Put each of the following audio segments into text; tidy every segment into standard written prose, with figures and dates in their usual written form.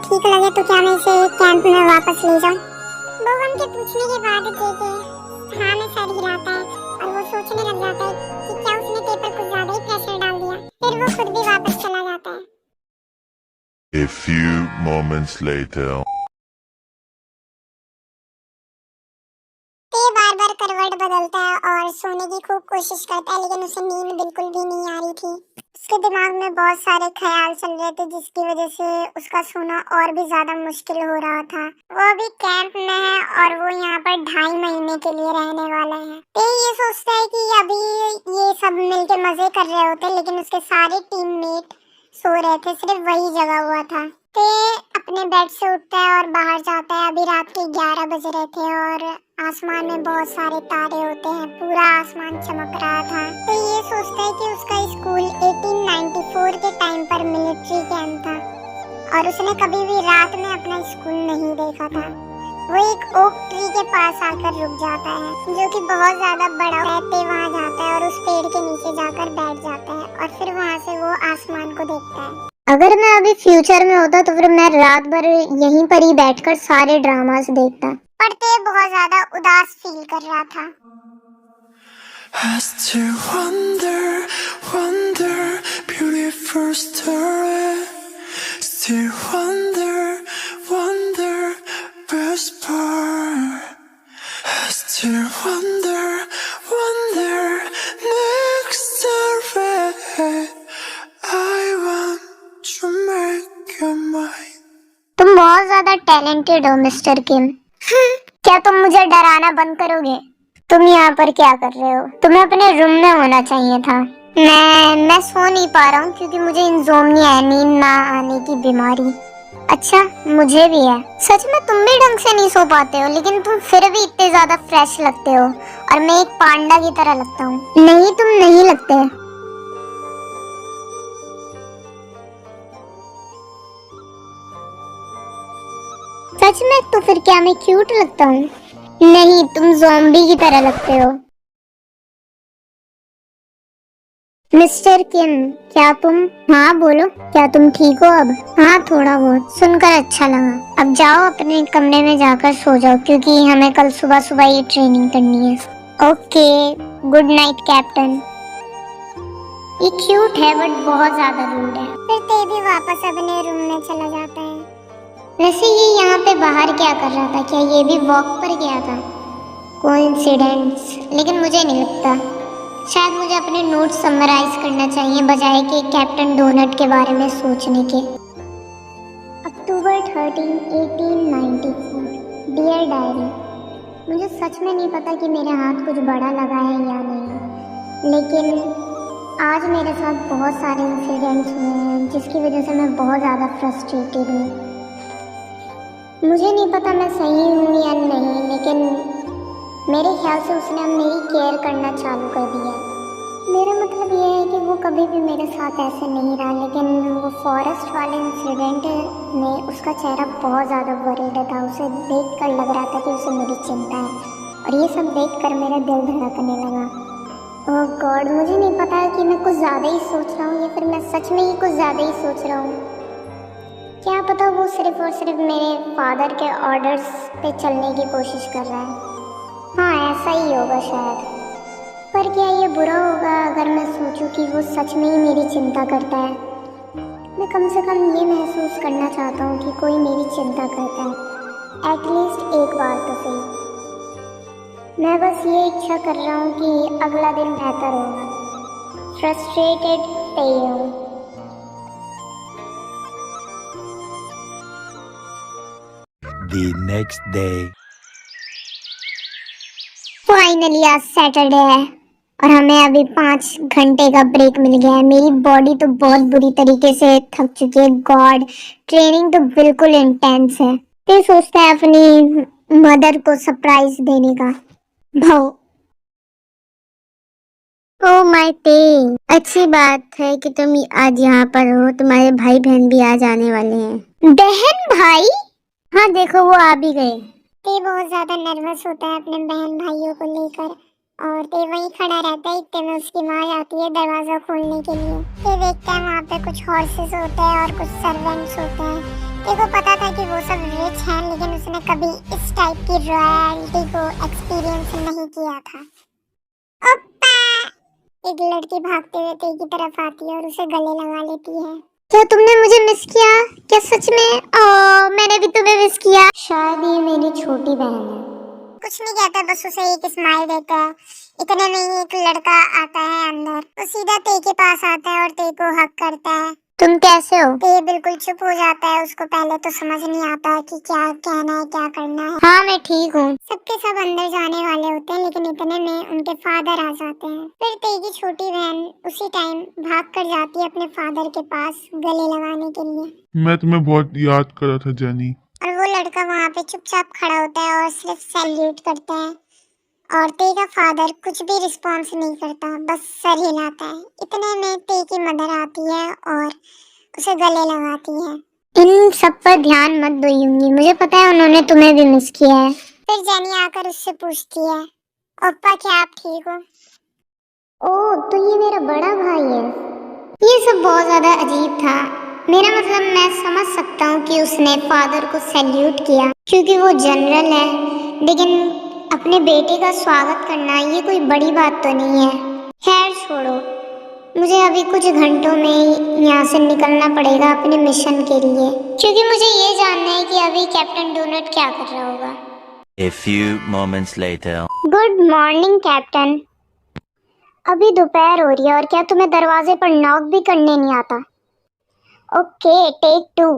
ठीक लगे तो क्या मैं इसे कैंप में वापस ले जाऊं? बोगम के पूछने के बाद जेजे हाँ में सर हिलाता है और वो सोचने लग जाता है कि क्या उसने पेपर कुछ ज्यादा ही प्रेशर डाल दिया। फिर वो खुद भी वापस चला जाता है। A few moments later. ते बार बार करवट बदलता है और सोने की खूब कोशिश करता है, लेकिन उसे नींद बिल्कुल भी नहीं आ रही थी। उसके दिमाग में बहुत सारे ख्याल चल रहे थे, जिसकी वजह से उसका सोना और भी ज्यादा मुश्किल हो रहा था। वो अभी कैंप में है और वो यहाँ पर 2.5 महीने के लिए रहने वाला है। ते ये सोचता है कि अभी ये सब मिलके मजे कर रहे होते, लेकिन उसके सारे टीममेट सो रहे थे, सिर्फ वही जगा हुआ था। ते अपने बेड से उठता है और बाहर जाता है। अभी रात के 11 बज रहे थे और आसमान में बहुत सारे तारे होते हैं, पूरा आसमान चमक रहा था। तो ये सोचता है कि उसका स्कूल 1894 के टाइम पर मिलिट्री कैंप था और उसने कभी भी रात में अपना स्कूल नहीं देखा था। वो एक ओक ट्री के पास आकर रुक जाता है, जो कि बहुत ज्यादा बड़ा है। ते वहाँ जाता है और उस पेड़ के नीचे जाकर बैठ जाता है और फिर वहाँ से वो आसमान को देखता है। अगर मैं अभी फ्यूचर में होता तो फिर मैं रात भर यहीं पर ही बैठकर सारे ड्रामास देखता। पर ते बहुत ज्यादा उदास फील कर रहा था। I still wonder, wonder, beautiful story. Still wonder, wonder, best part. I still wonder, wonder, next story. I want to make your mind. तुम बहुत ज्यादा टैलेंटेड हो मिस्टर किम। क्या तुम मुझे डराना बंद करोगे? तुम यहाँ पर क्या कर रहे हो? तुम्हें अपने रूम में होना चाहिए था। मैं सो नहीं पा रहा हूँ क्योंकि मुझे इंसोम्निया है, नींद ना आने की बीमारी। अच्छा, मुझे भी है। सच में तुम भी ढंग से नहीं सो पाते हो, लेकिन तुम फिर भी इतने ज्यादा फ्रेश लगते हो और मैं एक पांडा की तरह लगता हूँ। नहीं, तुम नहीं लगते। सच में? तो फिर क्या मैं क्यूट लगता हूँ? नहीं, तुम ज़ॉम्बी की तरह लगते हो। मिस्टर किम, क्या तुम? हाँ बोलो, क्या तुम ठीक हो अब? हाँ, थोड़ा बहुत। सुनकर अच्छा लगा। अब जाओ अपने कमरे में जाकर सो जाओ, क्योंकि हमें कल सुबह सुबह ये ट्रेनिंग करनी है। Okay, good night captain. ये क्यूट है बट बहुत ज्यादा रूड है। फिर ते भी वापस अपने रूम में चला जाता है। वैसे ये यहाँ पे बाहर क्या कर रहा था? क्या ये भी वॉक पर गया था? कोइंसिडेंस? लेकिन मुझे नहीं लगता। शायद मुझे अपने नोट्स समराइज करना चाहिए बजाय कि कैप्टन डोनट के बारे में सोचने के। अक्टूबर 13, 1894। डियर डायरी, मुझे सच में नहीं पता कि मेरे हाथ कुछ बड़ा लगा है या नहीं, लेकिन आज मेरे साथ बहुत सारे इंसिडेंट्स हुए हैं जिसकी वजह से मैं बहुत ज़्यादा फ्रस्ट्रेटेड हूँ। मुझे नहीं पता मैं सही हूँ या नहीं, लेकिन मेरे ख्याल से उसने अब मेरी केयर करना चालू कर दिया। मेरा मतलब ये है कि वो कभी भी मेरे साथ ऐसे नहीं रहा, लेकिन वो फॉरेस्ट वाले इंसिडेंट में उसका चेहरा बहुत ज़्यादा वरीड था। उसे देखकर लग रहा था कि उसे मेरी चिंता है, और ये सब देखकर मेरा दिल धड़कने लगा। ओह गॉड, मुझे नहीं पता कि मैं कुछ ज़्यादा ही सोच रहा हूँ या फिर मैं सच में ही कुछ ज़्यादा ही सोच रहा हूँ। क्या पता वो सिर्फ और सिर्फ मेरे फादर के ऑर्डर्स पे चलने की कोशिश कर रहा है। हाँ, ऐसा ही होगा शायद। पर क्या ये बुरा होगा अगर मैं सोचूं कि वो सच में ही मेरी चिंता करता है? मैं कम से कम ये महसूस करना चाहता हूँ कि कोई मेरी चिंता करता है, एटलीस्ट एक बार तो सही। मैं बस ये इच्छा कर रहा हूँ कि अगला दिन बेहतर होगा। फ्रस्ट्रेटेड तेयो। The next day. फाइनली आज सैटरडे है और हमें अभी 5 घंटे का ब्रेक मिल गया है। मेरी बॉडी तो बहुत बुरी तरीके से थक चुकी है। गॉड, ट्रेनिंग तो बिल्कुल इंटेंस है। ये सोचता है अपनी मदर को सरप्राइज देने का। भाव ओ माय ते, अच्छी बात है कि तुम आज यहाँ पर हो। तुम्हारे भाई बहन भी आज आने वाले हैं। बहन भाई? हाँ देखो, वो आ भी गए। ते बहुत ज्यादा नर्वस होता है अपने बहन भाइयों को लेकर, और ते वहीं खड़ा रहता है। इतने में उसकी माँ आती है दरवाजा खोलने के लिए। ते देखता है वहाँ पे कुछ हॉर्सेस होते हैं और कुछ सर्वेंट्स होते हैं। तेको पता था कि वो सब रिच हैं, लेकिन उसने कभी इस टाइप की रॉयल्टी को एक्सपीरियंस नहीं किया था। ओप्पा! एक लड़की भागते हुए ते की तरफ आती है और उसे गले लगा लेती है। क्या तुमने मुझे मिस किया? क्या सच में? ओह, मैंने भी तुम्हें मिस किया। शायद ये मेरी छोटी बहन है। कुछ नहीं कहता, बस उसे एक स्माइल देता है। इतने में ही एक लड़का आता है अंदर। वो सीधा ते के पास आता है और ते को हक करता है। तुम कैसे हो? ते बिल्कुल चुप हो जाता है। उसको पहले तो समझ नहीं आता कि क्या कहना है, क्या करना है। हाँ, मैं ठीक हूँ। सबके सब अंदर जाने वाले होते हैं, लेकिन इतने में उनके फादर आ जाते हैं। फिर ते की छोटी बहन उसी टाइम भाग कर जाती है अपने फादर के पास गले लगाने के लिए। मैं तुम्हें बहुत याद कर रहा था जेनी। और वो लड़का वहाँ पे चुपचाप खड़ा होता है और सिर्फ सैल्यूट करता है। और ते का फादर कुछ भी रिस्पॉन्स नहीं करता, बस सर हिलाता है। इतने में ते की मदर आती है और उसे गले लगाती है। इन सब पर ध्यान मत दो यूंगी, मुझे पता है उन्होंने तुम्हें भी मिस किया है। फिर जेनी आकर उससे पूछती है, ओप्पा क्या आप ठीक हो? ओह, तो ये मेरा बड़ा भाई है। ये सब बहुत ज्यादा अजीब था। मेरा मतलब मैं समझ सकता हूँ कि उसने फादर को सैल्यूट किया क्योंकि वो जनरल है, लेकिन अपने बेटे का स्वागत करना ये कोई बड़ी बात तो नहीं है। खैर छोड़ो, मुझे अभी कुछ घंटों में यहाँ से निकलना पड़ेगा अपने मिशन के लिए, क्योंकि मुझे ये जानना है कि अभी कैप्टन डोनट क्या कर रहा होगा। A few moments later. Good morning captain. अभी दोपहर हो रही है और क्या तुम्हें दरवाजे पर नॉक भी करने नहीं आता? Okay, take 2।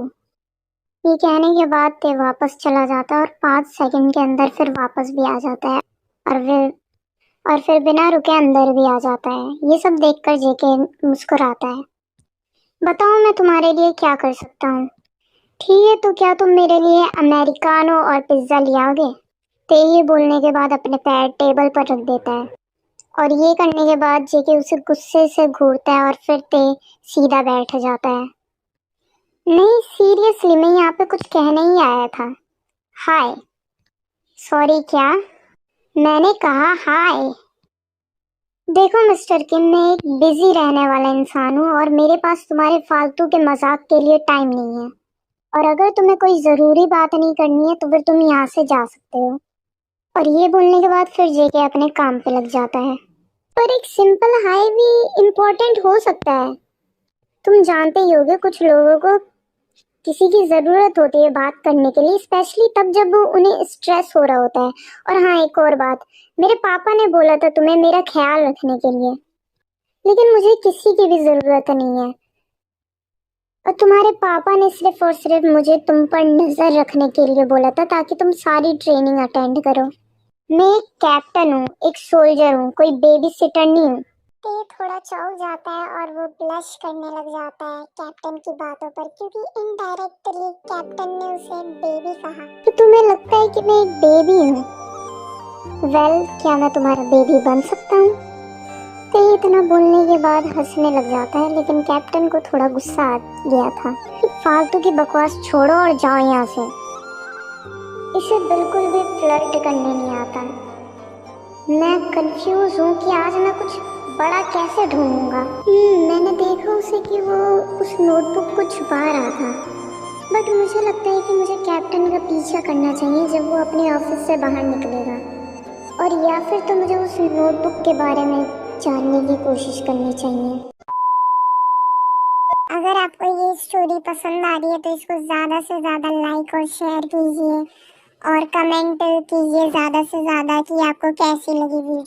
ये कहने के बाद ते वापस चला जाता है और 5 सेकंड के अंदर फिर वापस भी आ जाता है और फिर बिना रुके अंदर भी आ जाता है। ये सब देखकर जेके मुस्कुराता है। बताओ मैं तुम्हारे लिए क्या कर सकता हूँ? ठीक है, तो क्या तुम मेरे लिए अमेरिकानो और पिज्जा ले आओगे? ते ये बोलने के बाद अपने पैर टेबल पर रख देता है और ये करने के बाद जेके उसे गुस्से से घूरता है और फिर ते सीधा बैठ जाता है। नहीं सीरियसली, मैं यहाँ पे कुछ कहने ही आया था। हाय। सॉरी क्या? मैंने कहा हाय। देखो मिस्टर किम, मैं एक बिजी रहने वाला इंसान हूँ और मेरे पास तुम्हारे फालतू के मजाक के लिए टाइम नहीं है। और अगर तुम्हें कोई जरूरी बात नहीं करनी है तो फिर तुम यहाँ से जा सकते हो। और ये बोलने के बाद फिर जेके अपने काम पे लग जाता है। पर एक सिंपल हाय भी इम्पोर्टेंट हो सकता है। तुम जानते ही होगे कुछ लोगों को किसी की जरूरत होती है बात करने के लिए, स्पेशली तब जब उन्हें स्ट्रेस हो रहा होता है। और हाँ, एक और बात, मेरे पापा ने बोला था तुम्हें मेरा ख्याल रखने के लिए, लेकिन मुझे किसी की भी जरूरत नहीं है। और तुम्हारे पापा ने सिर्फ और सिर्फ मुझे तुम पर नजर रखने के लिए बोला था ताकि तुम सारी ट्रेनिंग अटेंड करो। मैं एक कैप्टन हूँ, एक सोल्जर हूँ, कोई बेबी सिटर नहीं हूँ। ये थोड़ा चौंक जाता है और वो ब्लश करने लग जाता है कैप्टन की बातों पर, क्योंकि इनडायरेक्टली कैप्टन ने उसे बेबी कहा। तो तुम्हें लगता है कि मैं एक बेबी हूँ? वेल, क्या मैं तुम्हारा बेबी बन सकता हूँ? तो इतना बोलने के बाद हंसने लग जाता है, लेकिन कैप्टन को थोड़ा गुस्सा आ गया था। फालतू की बकवास छोड़ो और जाओ यहाँ से। इसे बिल्कुल भी फ्लर्ट करने नहीं आता। मैं कंफ्यूज हूँ कि आज मैं कुछ बड़ा कैसे ढूंढूंगा। मैंने देखा उसे कि वो उस नोटबुक को छुपा रहा था, बट मुझे लगता है कि मुझे कैप्टन का पीछा करना चाहिए जब वो अपने ऑफिस से बाहर निकलेगा, और या फिर तो मुझे उस नोटबुक के बारे में जानने की कोशिश करनी चाहिए। अगर आपको ये स्टोरी पसंद आ रही है तो इसको ज़्यादा से ज़्यादा लाइक और शेयर कीजिए और कमेंट कीजिए ज़्यादा से ज़्यादा कि आपको कैसी लगी वीडियो।